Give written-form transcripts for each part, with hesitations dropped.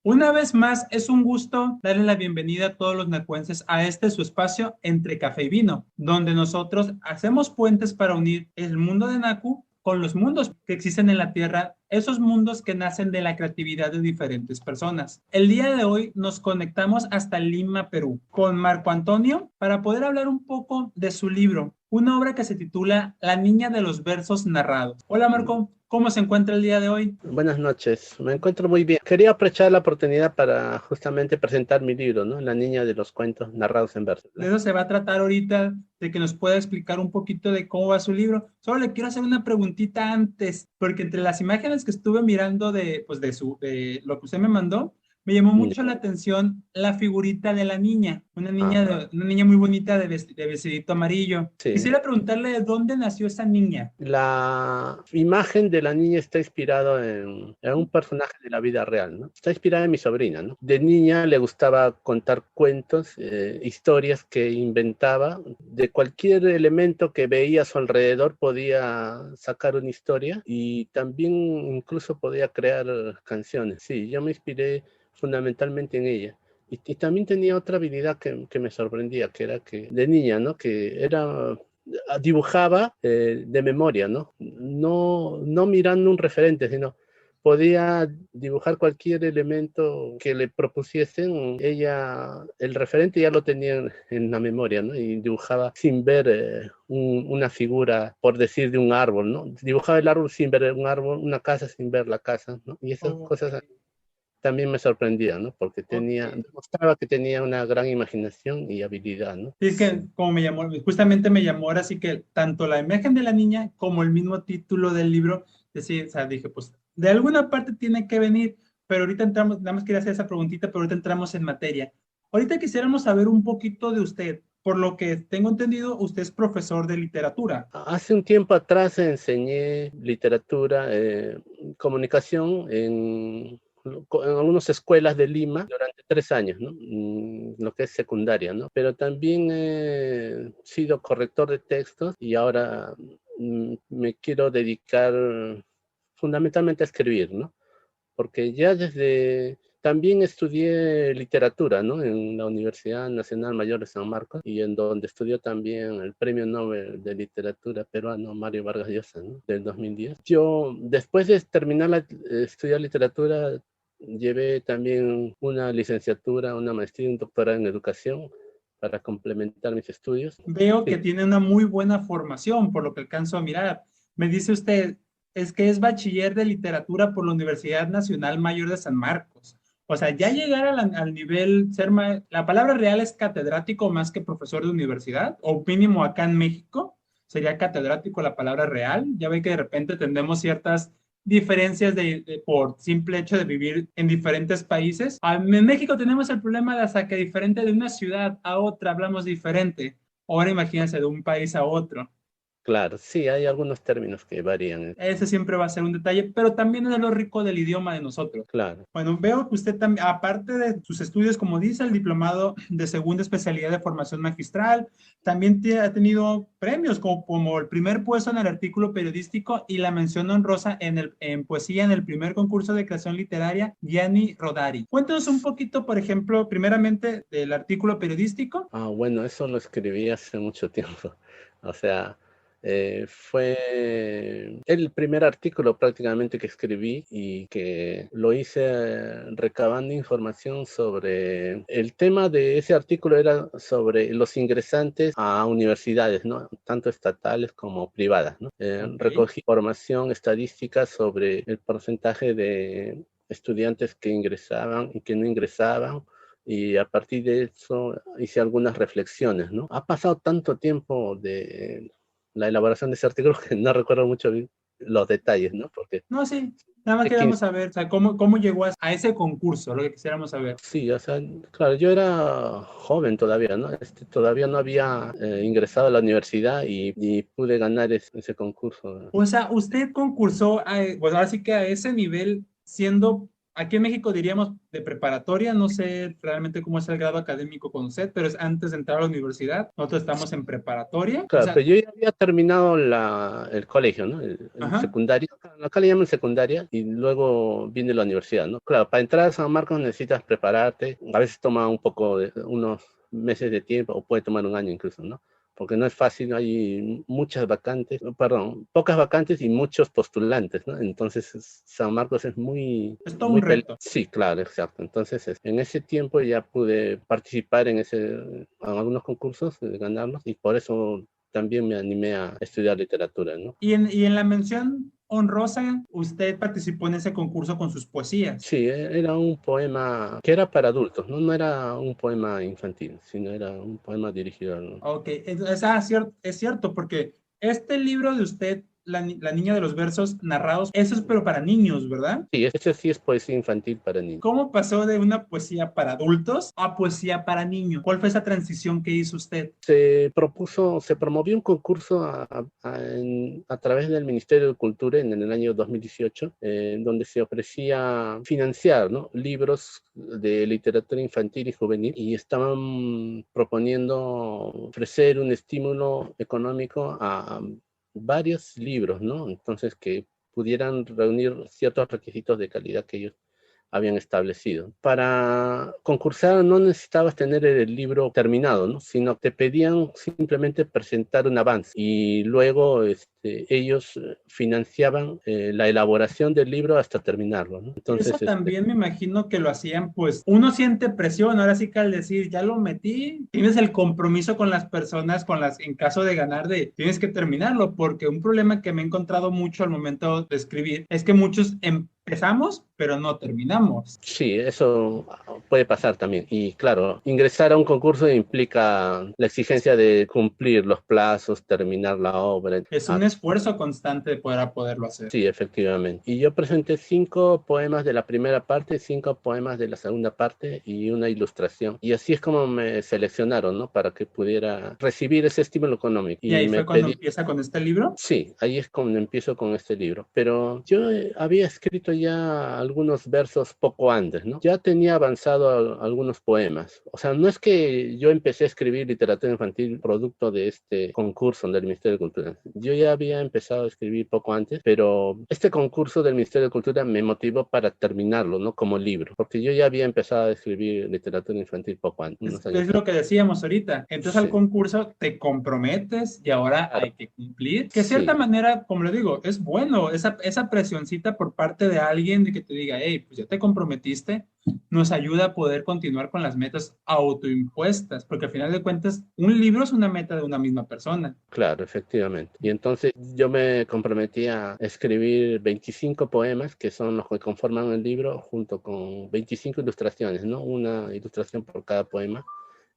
Una vez más, es un gusto darle la bienvenida a todos los nacuenses a este su espacio Entre Café y Vino, donde nosotros hacemos puentes para unir el mundo de Nacu con los mundos que existen en la Tierra, esos mundos que nacen de la creatividad de diferentes personas. El día de hoy nos conectamos hasta Lima, Perú, con Marco Antonio para poder hablar un poco de su libro, una obra que se titula La niña de los versos narrados. Hola Marco, ¿cómo se encuentra el día de hoy? Buenas noches, me encuentro muy bien. Quería aprovechar la oportunidad para justamente presentar mi libro, ¿no? La niña de los cuentos narrados en verso, De ¿no? eso se va a tratar ahorita, de que nos pueda explicar un poquito de cómo va su libro. Solo le quiero hacer una preguntita antes, porque entre las imágenes que estuve mirando de lo que usted me mandó, me llamó mucho la atención la figurita de la niña, Ajá, una niña muy bonita de vestidito amarillo. sí. Quisiera preguntarle de dónde nació esa niña. La imagen de la niña está inspirada en un personaje de la vida real, ¿no? Está inspirada en mi sobrina, ¿no? De niña le gustaba contar cuentos, historias que inventaba. De cualquier elemento que veía a su alrededor podía sacar una historia y también incluso podía crear canciones. Sí, yo me inspiré fundamentalmente en ella. Y también tenía otra habilidad que me sorprendía, que era que de niña, ¿no? Que era dibujaba de memoria, ¿no? No mirando un referente, sino podía dibujar cualquier elemento que le propusiesen. Ella, el referente ya lo tenía en la memoria, ¿no? Y dibujaba sin ver una figura, por decir, de un árbol, ¿no? Dibujaba el árbol sin ver un árbol, una casa sin ver la casa, ¿no? Y esas Ok, cosas también me sorprendía, ¿no? Porque ok. demostraba que tenía una gran imaginación y habilidad, ¿no? Sí, es que como me llamó, justamente me llamó ahora sí que tanto la imagen de la niña como el mismo título del libro, decía, o sea, dije, pues de alguna parte tiene que venir, pero ahorita entramos, nada más quería hacer esa preguntita, pero ahorita entramos en materia. Ahorita quisiéramos saber un poquito de usted. Por lo que tengo entendido, usted es profesor de literatura. Hace un tiempo atrás enseñé literatura, comunicación en algunas escuelas de Lima durante 3 años, ¿no? Lo que es secundaria, ¿no? Pero también he sido corrector de textos y ahora me quiero dedicar fundamentalmente a escribir, ¿no? Porque ya desde... También estudié literatura, ¿no? En la Universidad Nacional Mayor de San Marcos y en donde estudió también el Premio Nobel de Literatura peruano Mario Vargas Llosa, ¿no? Del 2010. Yo, después de terminar estudiar literatura, llevé también una licenciatura, una maestría y un doctorado en educación para complementar mis estudios. Veo que Sí, tiene una muy buena formación, por lo que alcanzo a mirar. Me dice usted, es que es bachiller de literatura por la Universidad Nacional Mayor de San Marcos. O sea, ya llegar al nivel, la palabra real es catedrático más que profesor de universidad, o mínimo acá en México sería catedrático la palabra real. Ya ve que de repente tendemos ciertas diferencias por simple hecho de vivir en diferentes países. En México tenemos el problema de hasta que diferente de una ciudad a otra hablamos diferente. Ahora imagínense de un país a otro. claro, sí, hay algunos términos que varían, Ese siempre va a ser un detalle, pero también es lo rico del idioma de nosotros. claro. Bueno, veo que usted también, aparte de sus estudios, como dice, el diplomado de segunda especialidad de formación magistral, también ha tenido premios como el primer puesto en el artículo periodístico y la mención honrosa en poesía en el primer concurso de creación literaria Gianni Rodari. Cuéntanos un poquito, por ejemplo, primeramente del artículo periodístico. Ah, bueno, eso lo escribí hace mucho tiempo. O sea, fue el primer artículo prácticamente que escribí y que lo hice recabando información sobre el tema de ese artículo era sobre los ingresantes a universidades, ¿no? Tanto estatales como privadas, ¿no? Ok. Recogí información estadística sobre el porcentaje de estudiantes que ingresaban y que no ingresaban y a partir de eso hice algunas reflexiones, ¿no? Ha pasado tanto tiempo de la elaboración de ese artículo que no recuerdo mucho bien los detalles, ¿no? Porque No, sí, nada más de 15, queríamos saber, o sea, cómo llegó a ese concurso, lo que quisiéramos saber. sí, o sea, claro, yo era joven todavía, ¿no? Todavía no había ingresado a la universidad y pude ganar ese concurso, ¿no? O sea, usted concursó, pues ahora sí que a ese nivel, siendo aquí en México diríamos de preparatoria, no sé realmente cómo es el grado académico con usted, pero es antes de entrar a la universidad. Nosotros estamos en preparatoria. O Claro, sea, pero yo ya había terminado el colegio, ¿no? El ajá. secundario, acá le llaman secundaria, y luego viene la universidad, ¿no? Claro, para entrar a San Marcos necesitas prepararte, a veces toma un poco, unos meses de tiempo, o puede tomar un año incluso, ¿no? Porque no es fácil, hay muchas vacantes, perdón, pocas vacantes y muchos postulantes, ¿no? Entonces San Marcos es Es todo un muy peleado. reto. Sí, claro, exacto. Entonces en ese tiempo ya pude participar en algunos concursos, ganarlos, y por eso también me animé a estudiar literatura, ¿no? Y en la mención honrosa, usted participó en ese concurso con sus poesías. Sí, era un poema que era para adultos, ¿no? No era un poema infantil, sino era un poema dirigido a... Ok, es cierto, porque este libro de usted, La niña de los versos narrados, eso es pero para niños, ¿verdad? Sí, ese sí es poesía infantil para niños. ¿Cómo pasó de una poesía para adultos a poesía para niños? ¿Cuál fue esa transición que hizo usted? Se promovió un concurso a través del Ministerio de Cultura en el año 2018, donde se ofrecía financiar, ¿no?, libros de literatura infantil y juvenil, y estaban proponiendo ofrecer un estímulo económico a varios libros, ¿no? Entonces, que pudieran reunir ciertos requisitos de calidad que ellos habían establecido. Para concursar no necesitabas tener el libro terminado, ¿no? Sino te pedían simplemente presentar un avance, y luego ellos financiaban la elaboración del libro hasta terminarlo, ¿no? Eso Entonces, también me imagino que lo hacían, pues uno siente presión, ahora sí que al decir, ya lo metí, tienes el compromiso con las personas, en caso de ganar, tienes que terminarlo, porque un problema que me he encontrado mucho al momento de escribir es que muchos empezamos, pero no terminamos. sí, eso puede pasar también. Y claro, ingresar a un concurso implica la exigencia de cumplir los plazos, terminar la obra. Es un esfuerzo constante para poderlo hacer. Sí, efectivamente. Y yo presenté 5 poemas de la primera parte, 5 poemas de la segunda parte y una ilustración. Y así es como me seleccionaron, ¿no? Para que pudiera recibir ese estímulo económico. Y Y ahí me fue cuando pedí, empieza con este libro. sí, ahí es cuando empiezo con este libro. Pero yo había escrito ya algunos versos poco antes, ¿no? Ya tenía avanzado algunos poemas. O sea, no es que yo empecé a escribir literatura infantil producto de este concurso del Ministerio de Cultura. Yo ya había empezado a escribir poco antes, pero este concurso del Ministerio de Cultura me motivó para terminarlo, ¿no? Como libro, porque yo ya había empezado a escribir literatura infantil poco antes, unos años Es lo antes. que decíamos ahorita. Entonces al Sí, concurso te comprometes y ahora claro, hay que cumplir. Que de cierta sí. manera, como le digo, es bueno esa presioncita por parte de alguien de que te diga, hey, pues ya te comprometiste, nos ayuda a poder continuar con las metas autoimpuestas, porque al final de cuentas, un libro es una meta de una misma persona. Claro, efectivamente. Y entonces yo me comprometí a escribir 25 poemas, que son los que conforman el libro, junto con 25 ilustraciones, ¿no? Una ilustración por cada poema.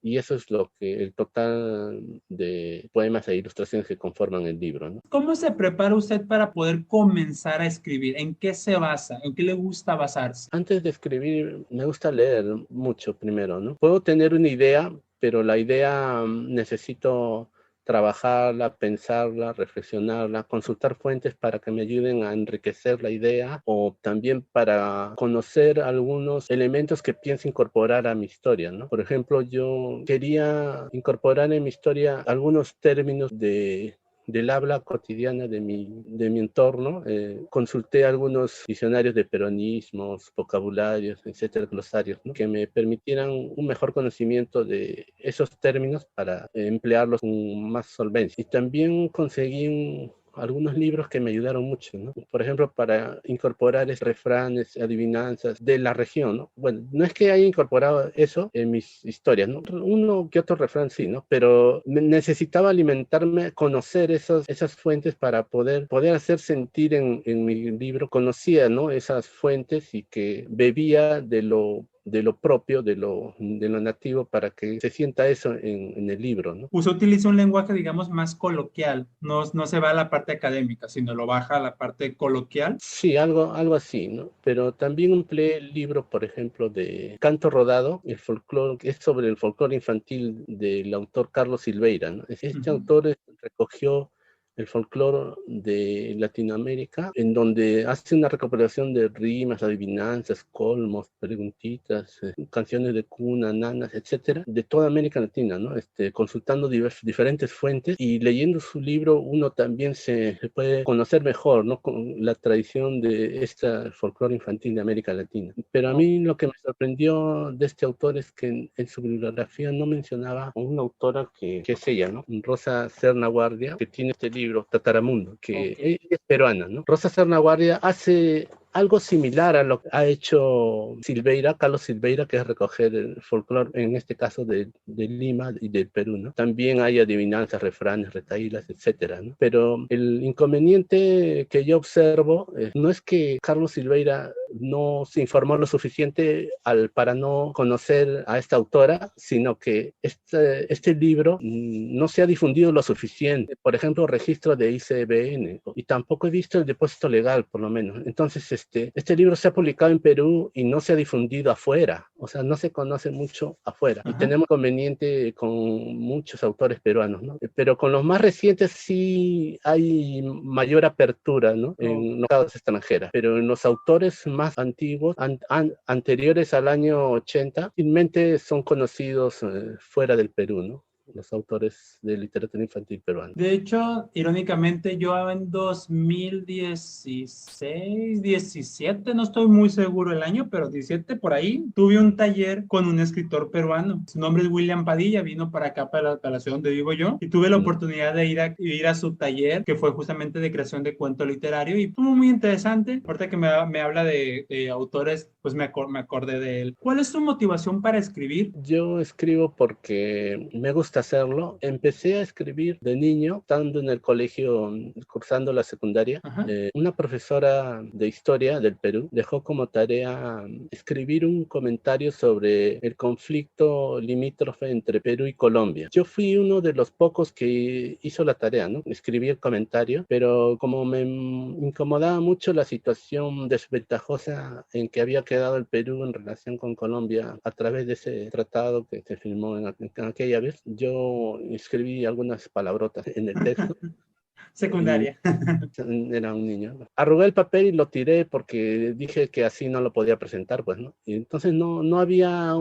Y eso es el total de poemas e ilustraciones que conforman el libro, ¿no? ¿Cómo se prepara usted para poder comenzar a escribir? ¿En qué se basa? ¿En qué le gusta basarse? Antes de escribir, me gusta leer mucho primero, ¿no? Puedo tener una idea, pero la idea necesito trabajarla, pensarla, reflexionarla, consultar fuentes para que me ayuden a enriquecer la idea, o también para conocer algunos elementos que pienso incorporar a mi historia, ¿no? Por ejemplo, yo quería incorporar en mi historia algunos términos del habla cotidiana de mi entorno. Consulté algunos diccionarios de peronismos, vocabularios, etcétera, glosarios, ¿no?, que me permitieran un mejor conocimiento de esos términos para emplearlos con más solvencia. Y también conseguí algunos libros que me ayudaron mucho, ¿no? Por ejemplo, para incorporar refranes, adivinanzas de la región, ¿no? Bueno, no es que haya incorporado eso en mis historias, ¿no? Uno que otro refrán sí, ¿no? Pero necesitaba alimentarme, conocer esas fuentes para poder hacer sentir en mi libro. Conocía, ¿no?, esas fuentes, y que bebía de lo propio, de lo nativo, para que se sienta eso en el libro, ¿no? Usted utiliza un lenguaje, digamos, más coloquial, no se va a la parte académica, sino lo baja a la parte coloquial. Sí, algo así, ¿no? Pero también empleé el libro, por ejemplo, de Canto Rodado, el folclore, que es sobre el folclore infantil del autor Carlos Silveira, ¿no? Este Ujú. autor recogió el folclore de Latinoamérica, en donde hace una recopilación de rimas, adivinanzas, colmos, preguntitas, canciones de cuna, nanas, etcétera, de toda América Latina, ¿no? Consultando diferentes fuentes, y leyendo su libro uno también se puede conocer mejor, ¿no? Con la tradición de esta folclore infantil de América Latina. Pero a mí lo que me sorprendió de este autor es que en su bibliografía no mencionaba a una autora que es ella, ¿no? Rosa Serna Guardia, que tiene este libro, Tataramundo, que ella es peruana, ¿no? Rosa Serna Guardia hace algo similar a lo que ha hecho Silveira, Carlos Silveira, que es recoger el folclore, en este caso de Lima y del Perú, ¿no? También hay adivinanzas, refranes, retahílas, etcétera, ¿no? Pero el inconveniente que yo observo no es que Carlos Silveira no se informó lo suficiente para no conocer a esta autora, sino que este libro no se ha difundido lo suficiente. Por ejemplo, registro de ICBN, y tampoco he visto el depósito legal, por lo menos. Entonces, este libro se ha publicado en Perú y no se ha difundido afuera, o sea, no se conoce mucho afuera. Ajá. Y tenemos conveniente con muchos autores peruanos, ¿no? Pero con los más recientes sí hay mayor apertura, ¿no? En mercados extranjeras, pero en los autores más antiguos, anteriores al año 80, simplemente son conocidos fuera del Perú, ¿no? Los autores de literatura infantil peruana. De hecho, irónicamente, yo en 2016, 17, no estoy muy seguro el año, pero 17 por ahí, tuve un taller con un escritor peruano. Su nombre es William Padilla, vino para acá, para la ciudad donde vivo yo, y tuve la oportunidad de ir a su taller, que fue justamente de creación de cuento literario, y fue muy interesante. Ahorita que me habla de autores, pues me acordé de él. ¿Cuál es tu motivación para escribir? Yo escribo porque me gusta hacerlo. Empecé a escribir de niño, estando en el colegio, cursando la secundaria. Una profesora de historia del Perú dejó como tarea escribir un comentario sobre el conflicto limítrofe entre Perú y Colombia. Yo fui uno de los pocos que hizo la tarea, ¿no? Escribí el comentario, pero como me incomodaba mucho la situación desventajosa en que había quedado el Perú en relación con Colombia a través de ese tratado que se firmó en aquella vez, yo escribí algunas palabrotas en el texto. Secundaria. Era un niño. Arrugué el papel y lo tiré porque dije que así no lo podía presentar, pues, ¿no? Y entonces no había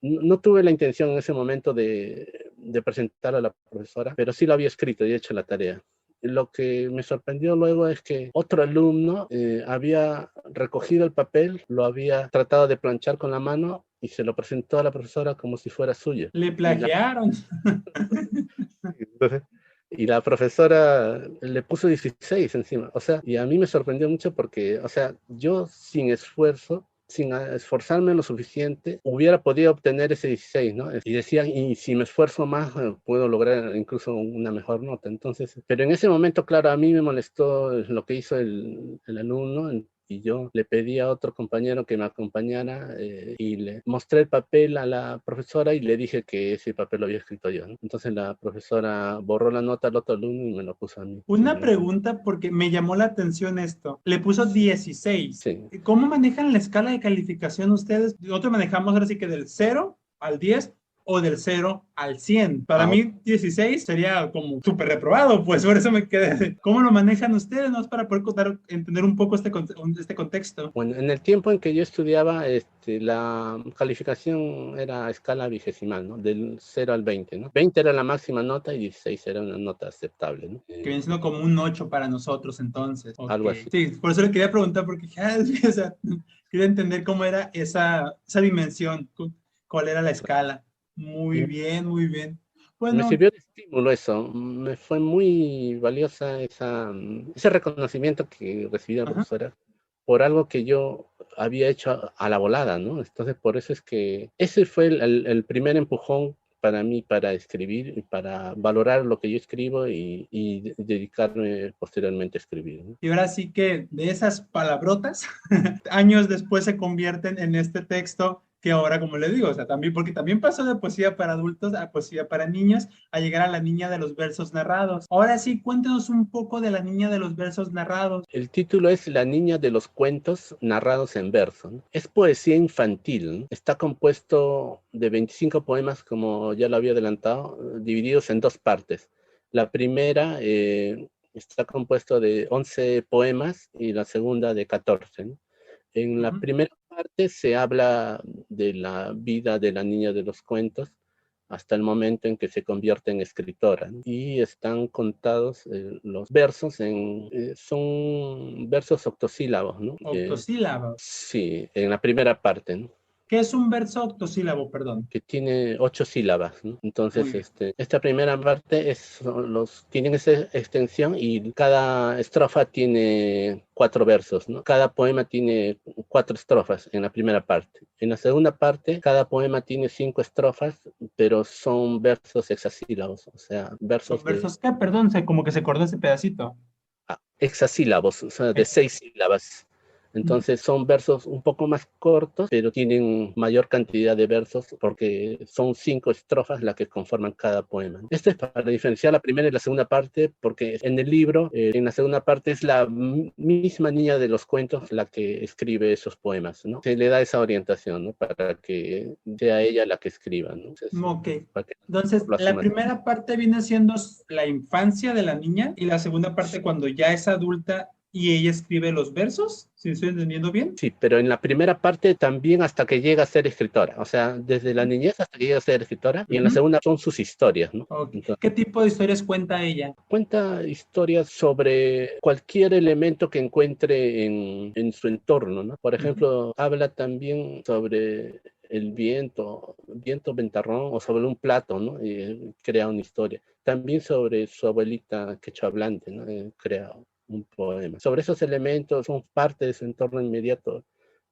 no tuve la intención en ese momento de presentar a la profesora, pero sí lo había escrito y hecho la tarea. Lo que me sorprendió luego es que otro alumno había recogido el papel, lo había tratado de planchar con la mano y se lo presentó a la profesora como si fuera suyo. Le plagiaron. Entonces, y la profesora le puso 16 encima, o sea, y a mí me sorprendió mucho porque, o sea, yo sin esfuerzo, sin esforzarme lo suficiente, hubiera podido obtener ese 16, ¿no? Y decían, y si me esfuerzo más, puedo lograr incluso una mejor nota. Entonces, pero en ese momento, claro, a mí me molestó lo que hizo el alumno, y yo le pedí a otro compañero que me acompañara y le mostré el papel a la profesora y le dije que ese papel lo había escrito yo, ¿no? Entonces la profesora borró la nota al otro alumno y me lo puso a mí. Una pregunta porque me llamó la atención esto. Le puso 16. Sí. ¿Cómo manejan la escala de calificación ustedes? Nosotros manejamos ahora sí que del 0 al 10 o del 0 al 100. Para mí 16 sería como súper reprobado, pues por eso me quedé. ¿Cómo lo manejan ustedes? ¿No? Es para poder entender un poco este contexto. Bueno, en el tiempo en que yo estudiaba, la calificación era a escala vigesimal, ¿no? Del 0 al 20, ¿no? 20 era la máxima nota y 16 era una nota aceptable, ¿no? Que viene siendo como un 8 para nosotros entonces. Okay. Algo así. Sí, por eso le quería preguntar porque o sea, quería entender cómo era esa dimensión, cuál era la escala. Muy bien, muy bien. Bueno, me sirvió de estímulo eso, me fue muy valiosa ese reconocimiento que recibí de la profesora por algo que yo había hecho a la volada, ¿no? Entonces por eso es que ese fue el primer empujón para mí para escribir y para valorar lo que yo escribo y dedicarme posteriormente a escribir, ¿no? Y ahora sí que de esas palabrotas, años después se convierten en este texto que ahora, como le digo, o sea, también, porque también pasó de poesía para adultos a poesía para niños, a llegar a la niña de los versos narrados. Ahora sí, cuéntenos un poco de la niña de los versos narrados. El título es La niña de los cuentos narrados en verso, ¿no? Es poesía infantil, ¿no? Está compuesto de 25 poemas, como ya lo había adelantado, divididos en dos partes. La primera Está compuesto de 11 poemas y la segunda de 14, ¿no? En la primera parte se habla de la vida de la niña de los cuentos hasta el momento en que se convierte en escritora, ¿no? Y están contados los versos, son versos octosílabos, ¿no? Octosílabos. Sí, en la primera parte, ¿no? ¿Qué es un verso octosílabo, perdón? Que tiene 8 sílabas, ¿no? Muy Entonces, bien. esta primera parte tienen esa extensión y cada estrofa tiene 4 versos, ¿no? Cada poema tiene 4 estrofas en la primera parte. En la segunda parte, cada poema tiene 5 estrofas, pero son versos hexasílabos, o sea, ¿Son versos de versos qué? Perdón, como que se cortó ese pedacito. hexasílabos, o sea, de Ex- 6 sílabas. Entonces son versos un poco más cortos, pero tienen mayor cantidad de versos porque son 5 estrofas las que conforman cada poema. Esto es para diferenciar la primera y la segunda parte, porque en el libro, en la segunda parte es la misma niña de los cuentos la que escribe esos poemas, ¿no? Se le da esa orientación, ¿no? Para que sea ella la que escriba, ¿no? Ok. Para que Entonces, lo la asuma. primera parte viene siendo la infancia de la niña y la segunda parte cuando ya es adulta y ella escribe los versos, si estoy entendiendo bien. Sí, pero en la primera parte también hasta que llega a ser escritora, o sea, desde la niñez hasta que llega a ser escritora, y en la Ujú. segunda son sus historias, ¿no? Ok. Entonces, ¿Qué tipo de historias cuenta ella? cuenta historias sobre cualquier elemento que encuentre en su entorno, ¿no? Por Ujú. ejemplo, habla también sobre el viento ventarrón, o sobre un plato, ¿no? Y crea una historia. También sobre su abuelita quechua hablante, ¿no? Crea un poema. Sobre esos elementos, son parte de su entorno inmediato,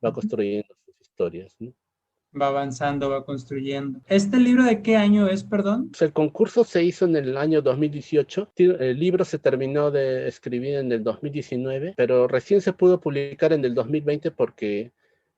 va Ujú. construyendo sus historias, ¿no? Va avanzando, va construyendo. ¿Este libro de qué año es, perdón? Pues el concurso se hizo en el año 2018, el libro se terminó de escribir en el 2019, pero recién se pudo publicar en el 2020 porque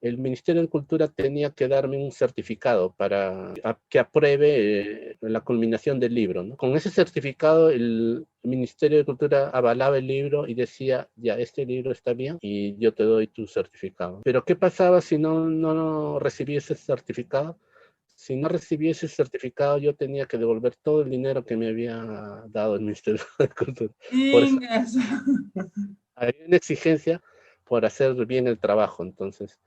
el Ministerio de Cultura tenía que darme un certificado para que apruebe la culminación del libro, ¿no? Con ese certificado el Ministerio de Cultura avalaba el libro y decía, ya, este libro está bien y yo te doy tu certificado. Pero ¿qué pasaba si no recibí ese certificado? Si no recibí ese certificado, yo tenía que devolver todo el dinero que me había dado el Ministerio de Cultura. Por eso Ingas. había una exigencia por hacer bien el trabajo, entonces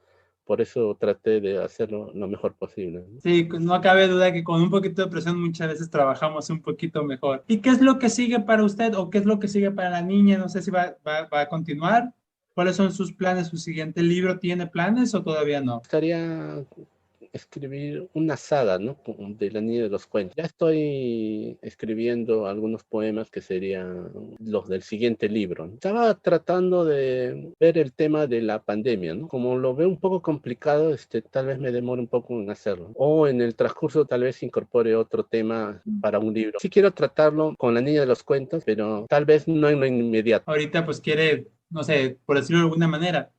por eso traté de hacerlo lo mejor posible, ¿no? Sí, no cabe duda que con un poquito de presión muchas veces trabajamos un poquito mejor. ¿Y qué es lo que sigue para usted o qué es lo que sigue para la niña? No sé si va a continuar. ¿Cuáles son sus planes? ¿Su siguiente libro tiene planes o todavía no? Me gustaría escribir una saga, ¿no? De la niña de los cuentos. Ya estoy escribiendo algunos poemas que serían los del siguiente libro, ¿no? Estaba tratando de ver el tema de la pandemia, ¿no? Como lo veo un poco complicado, tal vez me demore un poco en hacerlo. O en el transcurso tal vez incorpore otro tema para un libro. Sí quiero tratarlo con la niña de los cuentos, pero tal vez no en lo inmediato. Ahorita pues quiere, no sé, por decirlo de alguna manera,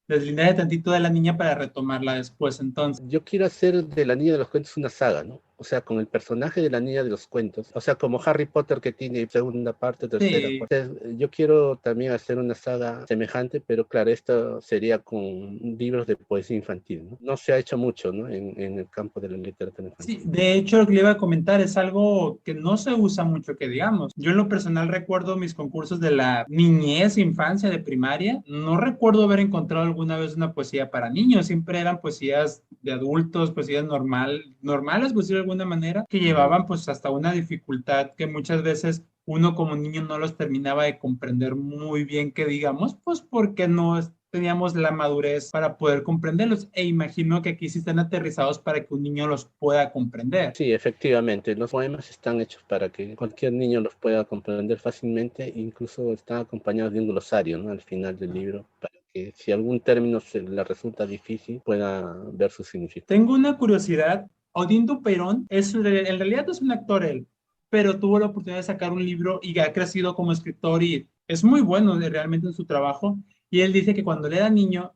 deslindar tantito de la niña para retomarla después. Entonces, Yo quiero hacer de la niña de los cuentos una saga, ¿no? O sea, con el personaje de la niña de los cuentos. O sea, como Harry Potter que tiene segunda parte, tercera sí, parte. Yo quiero también hacer una saga semejante, pero claro, esto sería con libros de poesía infantil, ¿no? No se ha hecho mucho, ¿no? En el campo de la literatura sí, infantil. de hecho lo que le iba a comentar es algo que no se usa mucho, que digamos. Yo en lo personal recuerdo mis concursos de la niñez, infancia, de primaria. No recuerdo haber encontrado alguna vez una poesía para niños, siempre eran poesías de adultos, poesías normales, por decirlo de alguna manera, que llevaban pues hasta una dificultad que muchas veces uno como niño no los terminaba de comprender muy bien, que digamos, pues porque no teníamos la madurez para poder comprenderlos. E imagino que aquí sí están aterrizados para que un niño los pueda comprender. Sí, efectivamente, los poemas están hechos para que cualquier niño los pueda comprender fácilmente, incluso están acompañados de un glosario, ¿no? Al final del libro, para que si algún término se le resulta difícil, pueda ver su significado. Tengo una curiosidad. Odín Dupeirón en realidad es un actor él, pero tuvo la oportunidad de sacar un libro y ha crecido como escritor y es muy bueno realmente en su trabajo. Y él dice que cuando él era niño,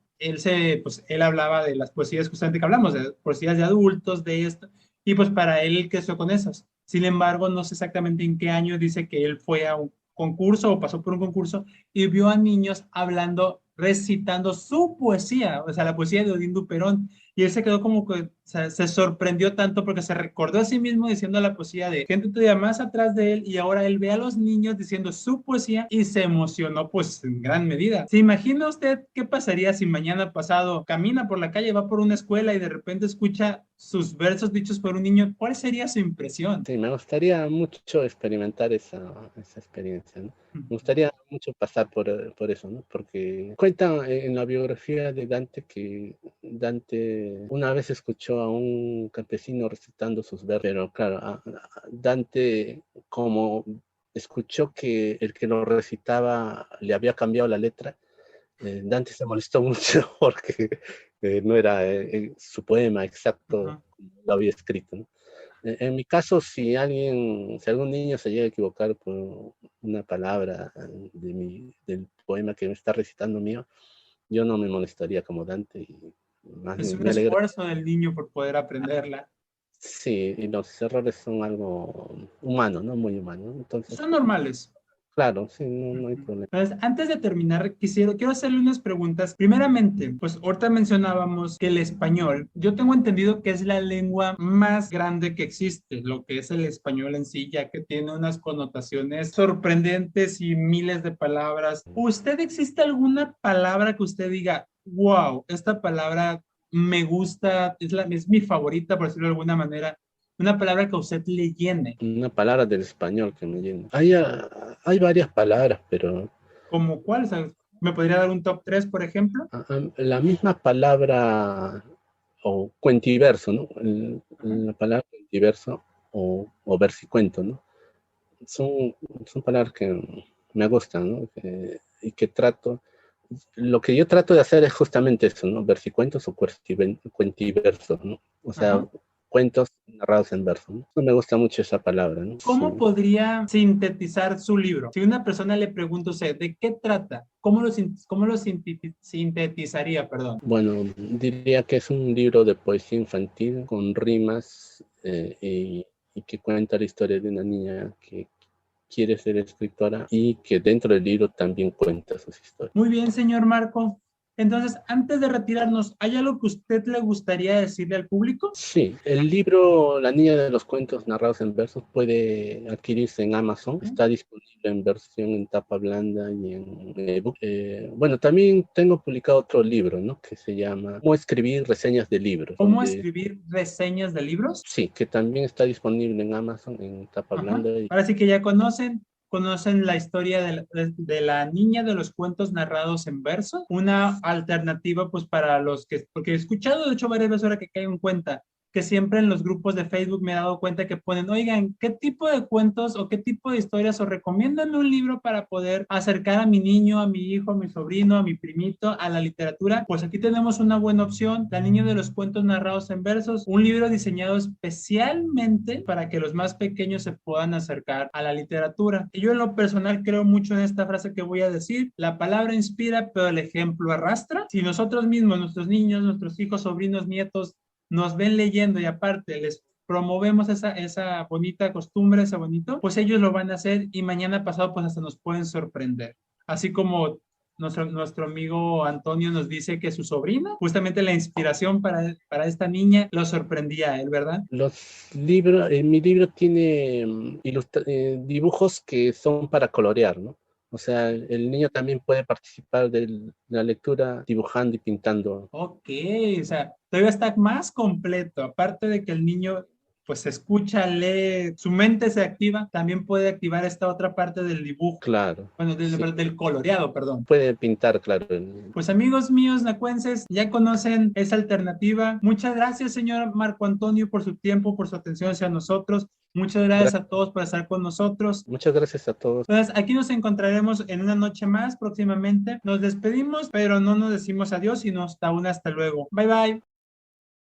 pues, él hablaba de las poesías justamente que hablamos, de poesías de adultos, de esto, y pues para él creció con esas. Sin embargo, no sé exactamente en qué año dice que él fue a un concurso o pasó por un concurso y vio a niños hablando recitando su poesía, o sea, la poesía de Odín Duperón. Y él se quedó como que, o sea, se sorprendió tanto porque se recordó a sí mismo diciendo la poesía de gente todavía más atrás de él y ahora él ve a los niños diciendo su poesía y se emocionó pues en gran medida. ¿Se imagina usted qué pasaría si mañana pasado camina por la calle, va por una escuela y de repente escucha sus versos dichos por un niño? ¿Cuál sería su impresión? Sí, me gustaría mucho experimentar esa experiencia, ¿no? Me gustaría mucho pasar por eso, ¿no? Porque cuentan en la biografía de Dante que Dante una vez escuchó a un campesino recitando sus versos, pero claro, Dante, como escuchó que el que lo recitaba le había cambiado la letra, Dante se molestó mucho porque no era su poema exacto como lo había escrito, ¿no? En mi caso, si algún niño se llega a equivocar por una palabra del poema que me está recitando mío, yo no me molestaría como Dante y más Es un me alegra. esfuerzo del niño por poder aprenderla. Sí, y los errores son algo humano, ¿no? Muy humano. Entonces, Son normales. claro, sí, no hay problema. Entonces, antes de terminar, quiero hacerle unas preguntas. Primeramente, pues ahorita mencionábamos que el español, yo tengo entendido que es la lengua más grande que existe, lo que es el español en sí, ya que tiene unas connotaciones sorprendentes y miles de palabras. ¿Usted existe alguna palabra que usted diga, wow, esta palabra me gusta, es mi favorita, por decirlo de alguna manera? Una palabra que a usted le llene. Una palabra del español que me llena. Hay varias palabras, pero ¿Como cuál? ¿Sabes? ¿Me podría dar un top 3, por ejemplo? la misma palabra o cuentiverso, ¿no? La palabra cuentiverso o versicuento, ¿no? Son, son palabras que me gustan, ¿no? Y que lo que yo trato de hacer es justamente eso, ¿no? Versicuentos o cuentiversos, ¿no? O sea, Ajá. cuentos narrados en verso, ¿no? Me gusta mucho esa palabra, ¿no? ¿Cómo Sí. podría sintetizar su libro? Si una persona le pregunta a usted, ¿de qué trata? ¿Cómo lo sintetizaría, perdón? Bueno, diría que es un libro de poesía infantil con rimas y que cuenta la historia de una niña que quiere ser escritora y que dentro del libro también cuenta sus historias. Muy bien, señor Marco. Entonces, antes de retirarnos, ¿hay algo que usted le gustaría decirle al público? Sí, el libro La niña de los cuentos narrados en versos puede adquirirse en Amazon. Está disponible en versión en tapa blanda y en ebook. Bueno, también tengo publicado otro libro, ¿no? Que se llama Cómo escribir reseñas de libros. ¿Cómo escribir reseñas de libros? Sí, que también está disponible en Amazon en tapa Ajá. blanda. Ahora sí que ya conocen la historia de la niña de los cuentos narrados en verso, una alternativa pues para los que, porque he escuchado de hecho varias veces ahora que caigo en cuenta, que siempre en los grupos de Facebook me he dado cuenta que ponen, oigan, ¿qué tipo de cuentos o qué tipo de historias o recomiendan un libro para poder acercar a mi niño, a mi hijo, a mi sobrino, a mi primito a la literatura? Pues aquí tenemos una buena opción, La niña de los cuentos narrados en versos, un libro diseñado especialmente para que los más pequeños se puedan acercar a la literatura. Y yo en lo personal creo mucho en esta frase que voy a decir, la palabra inspira, pero el ejemplo arrastra. Si nosotros mismos, nuestros niños, nuestros hijos, sobrinos, nietos, nos ven leyendo y aparte les promovemos esa bonita costumbre, ese bonito, pues ellos lo van a hacer y mañana pasado pues hasta nos pueden sorprender. Así como nuestro amigo Antonio nos dice que su sobrino, justamente la inspiración para esta niña, lo sorprendía a él, ¿verdad? Los libros, mi libro tiene dibujos que son para colorear, ¿no? O sea, el niño también puede participar de la lectura dibujando y pintando. Ok, o sea, todavía está más completo, aparte de que el niño pues escucha, lee, su mente se activa, también puede activar esta otra parte del dibujo, Claro, bueno, sí. del coloreado, perdón. Puede pintar, claro. Pues amigos míos nacuenses, ya conocen esa alternativa. Muchas gracias, señor Marco Antonio, por su tiempo, por su atención hacia nosotros. Muchas gracias a todos por estar con nosotros. Muchas gracias a todos. Entonces, aquí nos encontraremos en una noche más próximamente. Nos despedimos, pero no nos decimos adiós, sino hasta luego. Bye, bye.